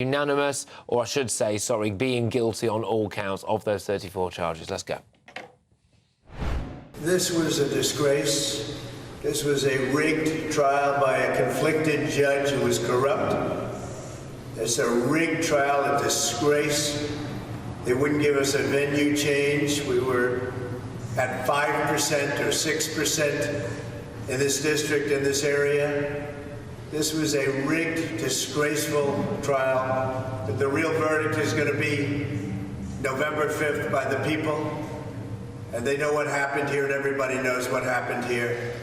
Unanimous, or I should say, sorry, being guilty on all counts of those 34 charges. Let's go. This was a disgrace. This was a rigged trial by a conflicted judge who was corrupt. It's a rigged trial, a disgrace. They wouldn't give us a venue change. We were at 5% or 6% in this district, in this area. This was a rigged, disgraceful trial. But the real verdict is going to be November 5th by the people. And they know what happened here, and everybody knows what happened here.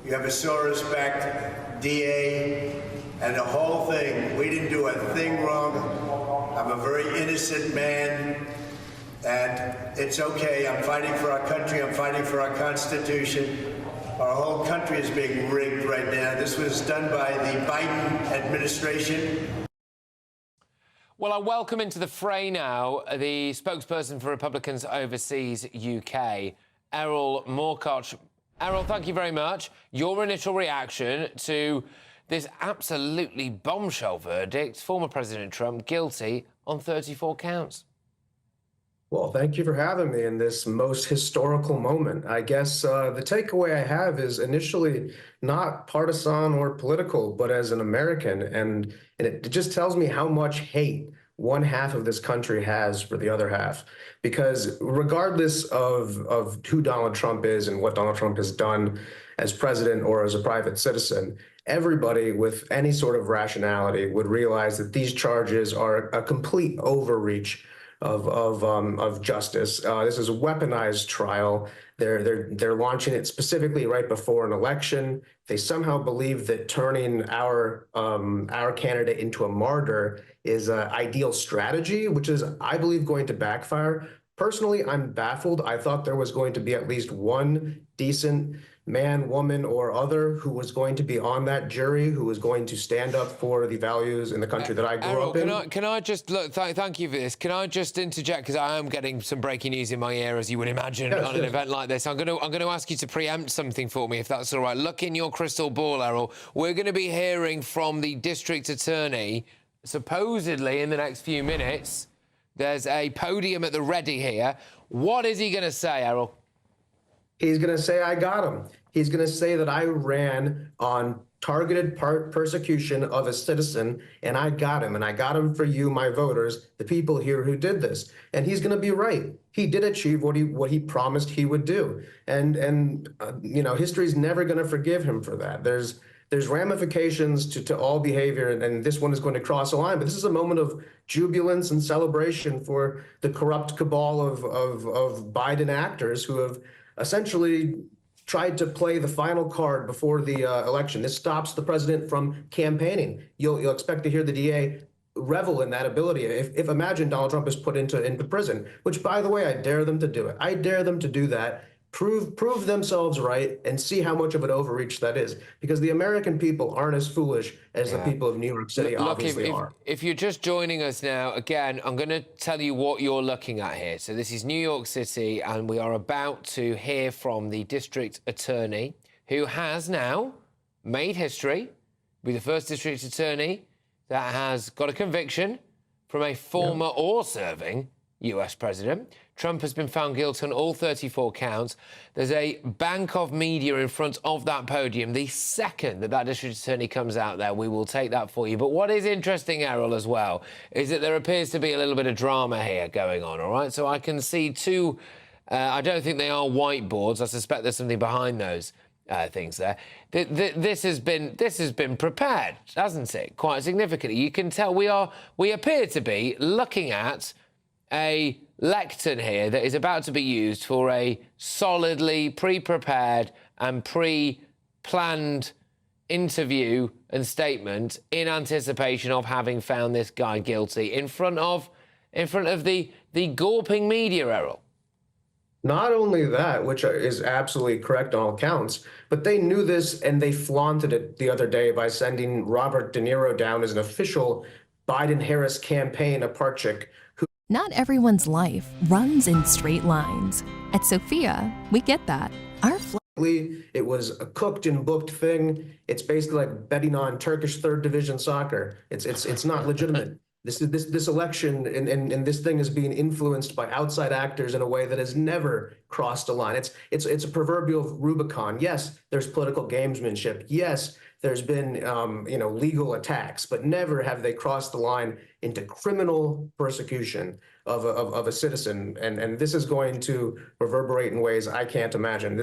You have a Soros-backed DA and the whole thing. We didn't do a thing wrong. I'm a very innocent man, and it's okay. I'm fighting for our country. I'm fighting for our Constitution. Our whole country is being rigged right now. This was done by the Biden administration. Well, I welcome into the fray now the spokesperson for Republicans Overseas UK, Erol Morkoc. Erol, thank you very much. Your initial reaction to this absolutely bombshell verdict, former President Trump guilty on 34 counts. Well, thank you for having me in this most historical moment. I guess the takeaway I have is initially not partisan or political, but as an American. And it just tells me how much hate one half of this country has for the other half. Because regardless of who Donald Trump is and what Donald Trump has done as president or as a private citizen, everybody with any sort of rationality would realize that these charges are a complete overreach of justice. This is a weaponized trial. They're launching it specifically right before an election. They somehow believe that turning our candidate into a martyr is an ideal strategy, which is, I believe, going to backfire. Personally, I'm baffled. I thought there was going to be at least one decent man, woman, or other who was going to be on that jury, who was going to stand up for the values in the country that I grew up in. Can I just look? Thank you for this. Can I just interject, because I am getting some breaking news in my ear, as you would imagine, on an event like this. I'm going to ask you to preempt something for me, if that's all right. Look in your crystal ball, Erol. We're going to be hearing from the district attorney, supposedly in the next few minutes. There's a podium at the ready here. What is he going to say, Erol? He's going to say, I got him. He's going to say that I ran on targeted persecution of a citizen, and I got him. And I got him for you, my voters, the people here who did this. And he's going to be right. He did achieve what he promised he would do. And you know, history's never going to forgive him for that. There's ramifications to all behavior, and this one is going to cross a line. But this is a moment of jubilance and celebration for the corrupt cabal of Biden actors who have essentially tried to play the final card before the election. This stops the president from campaigning. You'll expect to hear the DA revel in that ability. If imagine Donald Trump is put into prison, which, by the way, I dare them to do it. I dare them to do that. Prove themselves right and see how much of an overreach that is, because the American people aren't as foolish as the people of New York City obviously are. If you're just joining us now, again, I'm going to tell you what you're looking at here. So this is New York City, and we are about to hear from the district attorney, who has now made history, be the first district attorney that has got a conviction from a former or serving US president. Trump has been found guilty on all 34 counts. There's a bank of media in front of that podium. The second that district attorney comes out there, we will take that for you. But what is interesting, Erol, as well, is that there appears to be a little bit of drama here going on, all right? So I can see two, I don't think they are whiteboards. I suspect there's something behind those things there. This has been prepared, hasn't it? Quite significantly. You can tell we appear to be looking at a lectern here that is about to be used for a solidly pre-prepared and pre-planned interview and statement in anticipation of having found this guy guilty in front of the gawping media, Erol. Not only that, which is absolutely correct on all counts, but they knew this and they flaunted it the other day by sending Robert De Niro down as an official Biden-Harris campaign apartchik. Not everyone's life runs in straight lines. At Sophia, we get that. Our It was a cooked and booked thing. It's basically like betting on Turkish third division soccer. It's not legitimate. This election and this thing is being influenced by outside actors in a way that has never crossed a line. It's a proverbial Rubicon. Yes, there's political gamesmanship. Yes, there's been legal attacks, but never have they crossed the line into criminal persecution of a citizen. And this is going to reverberate in ways I can't imagine.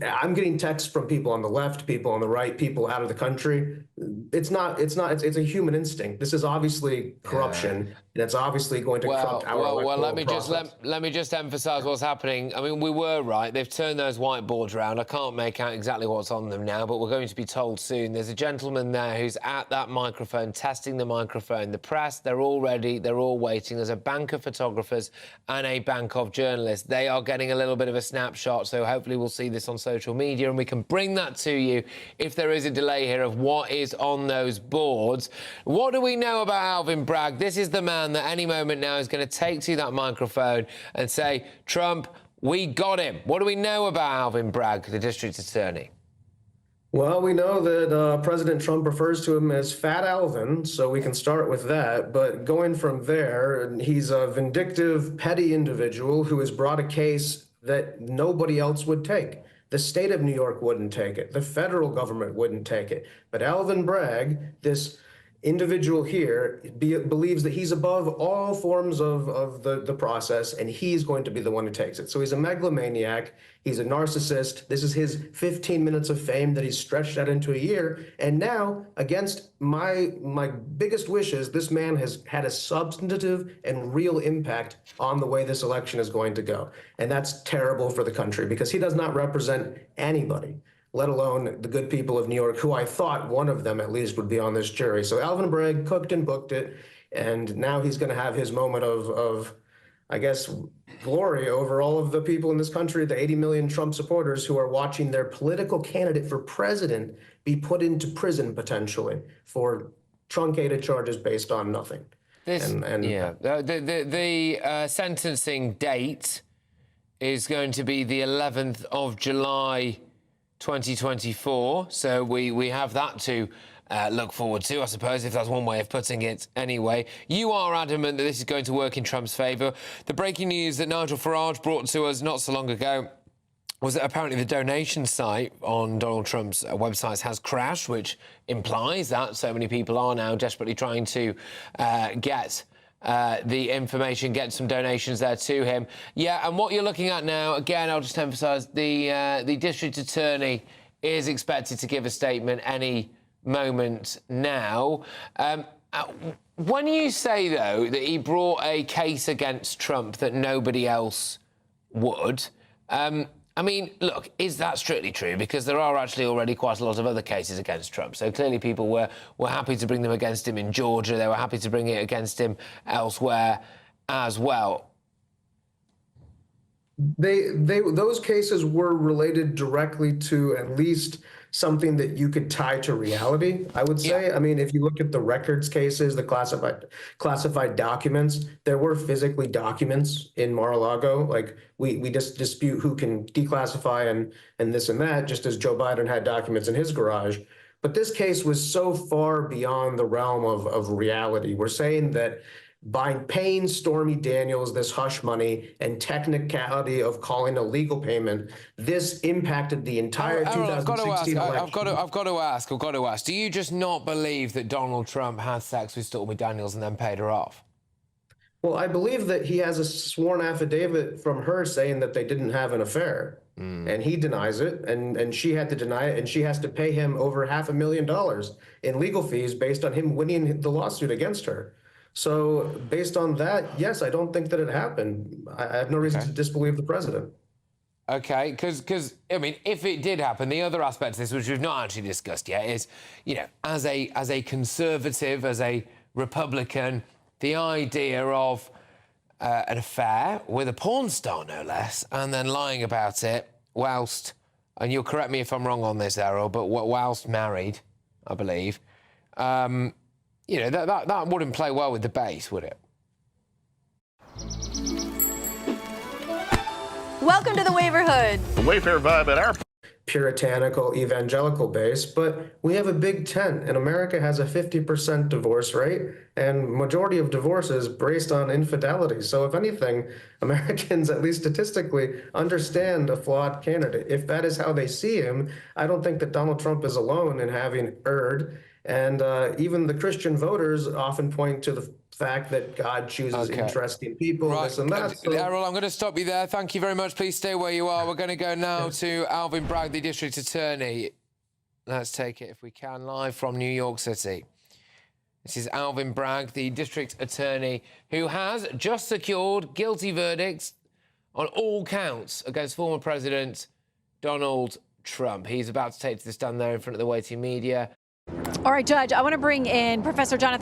I'm getting texts from people on the left, people on the right, people out of the country. It's a human instinct. This is obviously corruption, and it's obviously going to corrupt our electoral process. Let me just emphasize what's happening. I mean, we were right. They've turned those whiteboards around. I can't make out exactly what's on them now, but we're going to be told soon. There's a gentleman there who's at that microphone, testing the microphone. The press, they're all ready. They're all waiting. There's a bank of photographers and a bank of journalists. They are getting a little bit of a snapshot, so hopefully we'll see this on social media and we can bring that to you if there is a delay here of what is on those boards. What do we know about Alvin Bragg? This is the man that any moment now is going to take to that microphone and say, Trump, we got him. What do we know about Alvin Bragg, the district attorney? Well, we know that President Trump refers to him as Fat Alvin, so we can start with that. But going from there, he's a vindictive, petty individual who has brought a case that nobody else would take. The state of New York wouldn't take it. The federal government wouldn't take it. But Alvin Bragg, this individual here, believes that he's above all forms of the process, and he's going to be the one who takes it. So he's a megalomaniac. He's a narcissist. This is his 15 minutes of fame that he's stretched out into a year. And now, against my biggest wishes, this man has had a substantive and real impact on the way this election is going to go. And that's terrible for the country because he does not represent anybody, let alone the good people of New York, who I thought one of them at least would be on this jury. So Alvin Bragg cooked and booked it, and now he's going to have his moment of, I guess, glory over all of the people in this country, the 80 million Trump supporters who are watching their political candidate for president be put into prison potentially for truncated charges based on nothing. The sentencing date is going to be the 11th of July 2024, so we have that to look forward to, I suppose, if that's one way of putting it anyway. You are adamant that this is going to work in Trump's favour. The breaking news that Nigel Farage brought to us not so long ago was that apparently the donation site on Donald Trump's website has crashed, which implies that so many people are now desperately trying to get the information, get some donations there to him. Yeah, and what you're looking at now, again, I'll just emphasise, the district attorney is expected to give a statement any moment now. When you say, though, that he brought a case against Trump that nobody else would, I mean, look, is that strictly true? Because there are actually already quite a lot of other cases against Trump. So clearly people were happy to bring them against him in Georgia. They were happy to bring it against him elsewhere as well. Those cases were related directly to at least something that you could tie to reality, I would say. Yeah. I mean, if you look at the records cases, the classified documents, there were physically documents in Mar-a-Lago. Like we just dispute who can declassify and this and that, just as Joe Biden had documents in his garage. But this case was so far beyond the realm of reality. We're saying that by paying Stormy Daniels this hush money and technicality of calling a legal payment, this impacted the entire 2016 election. I've got to ask, do you just not believe that Donald Trump had sex with Stormy Daniels and then paid her off? Well, I believe that he has a sworn affidavit from her saying that they didn't have an affair. And he denies it, and she had to deny it, and she has to pay him over $500,000 in legal fees based on him winning the lawsuit against her. So based on that, yes, I don't think that it happened. I have no reason to disbelieve the president. Okay, because I mean, if it did happen, the other aspect of this, which we've not actually discussed yet, is, you know, as a conservative, as a Republican, the idea of an affair with a porn star, no less, and then lying about it whilst, and you'll correct me if I'm wrong on this, Errol, but whilst married, I believe. You know, that wouldn't play well with the base, would it? Welcome to the Waiver Hood. The Wayfair vibe at our puritanical evangelical base, but we have a big tent, and America has a 50% divorce rate, and majority of divorces based on infidelity. So if anything, Americans, at least statistically, understand a flawed candidate. If that is how they see him, I don't think that Donald Trump is alone in having erred. And even the Christian voters often point to the fact that God chooses interesting people, Right. this and that. So, Erol, I'm going to stop you there. Thank you very much. Please stay where you are. We're going to go now to Alvin Bragg, the District Attorney. Let's take it, if we can, live from New York City. This is Alvin Bragg, the District Attorney, who has just secured guilty verdicts on all counts against former President Donald Trump. He's about to take to the stand there in front of the waiting media. All right, Judge, I want to bring in Professor Jonathan